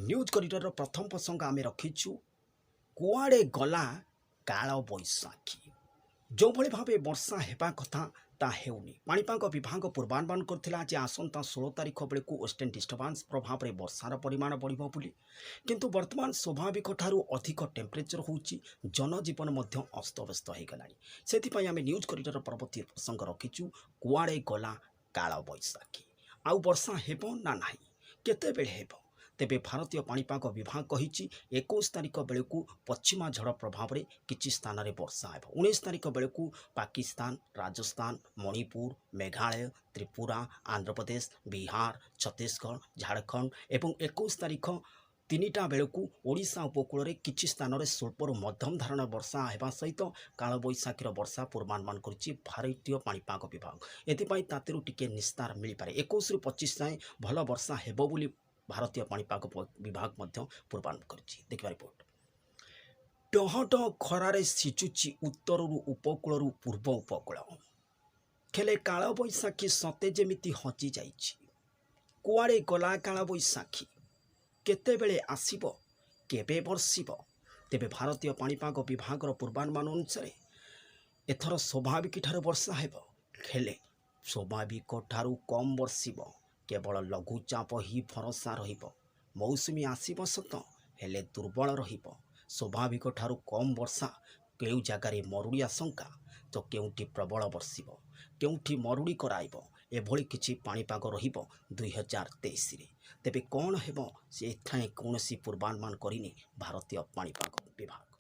News corridor प्रथम प्रसंग आम रखीचु कुआड़े गला काल बैशाखी जो भली भाव वर्षा हेबा कथा ता हेउनी पाणीपाग विभाग पूर्वानुमान करथिला जे आसंता 16 तारिख बेलू वेस्टर्न डिस्टर्बांस प्रभाव में वर्षार परिमाण बढ़िबो बोली किंतु वर्तमान स्वाभाविक ठारू अधिक टेम्परेचर होउची जनजीवन मध्य अस्तव्यस्त हो गलानी सेथिपई आमे न्यूज करिडर परवर्ती प्रसंग रखीचु कुआड़े गला काल बैशाखी आउ वर्षा हेबो ना नाही केते बेले हेबो तेबे भारतीय पाणीपाग विभाग कहिछि 21 तारिख बेलू पश्चिमा झड़ प्रभाव में किछि स्थान में वर्षा हेब 19 तारिख बेलू पाकिस्तान राजस्थान मणिपुर मेघालय त्रिपुरा आंध्र प्रदेश बिहार छत्तीसगढ़ झारखंड एवं 21 तारिख 3टा बेलू ओडिशा उपकूल में किछि स्थान में स्वल्परू मध्यम धरण वर्षा हेबा सहित कालबैशाखीर वर्षा पूर्वानुमान करिछि भारतीय पाणीपाग विभाग एथिपाई तातेरु टिके निस्तार मिल पारे 21 रु 25 जाए भल वर्षा हेबो बोली भारतीय पाणीपाग विभाग पूर्वानुमान करिछि देखिबा रिपोर्ट टहटह खरारे सिचुची उत्तररू उपकूलरू पूर्व उपकूल खेले कालबैशाखी सते जेमिति हजि जाइछि कुआड़े गला कालबैशाखी केतेबेले आसिबो केबे बर्षिबो तेबे भारतीय पाणीपाग विभाग पूर्वानुमान अनुसार एथर स्वाभाविक ठारू वर्षा हेबो खेले स्वाभाविक ठारू कम बर्षिबो केवल लघुचाप ही भरोसा रहिबो मौसुमी आसीबो सत हेले दुर्बल रहिबो स्वाभाविक ठारू कम वर्षा केउ जगार मरुड़ी आशंका तो केउठी प्रबल बर्षिबो केउठी मरुड़ी कराइबो एभली किछि पाणीपाग रहिबो 2023 रे तेबे कोन हेबो से एथाए कोनोसी पूर्वानुमान करिनि भारतीय पाणीपाग विभाग।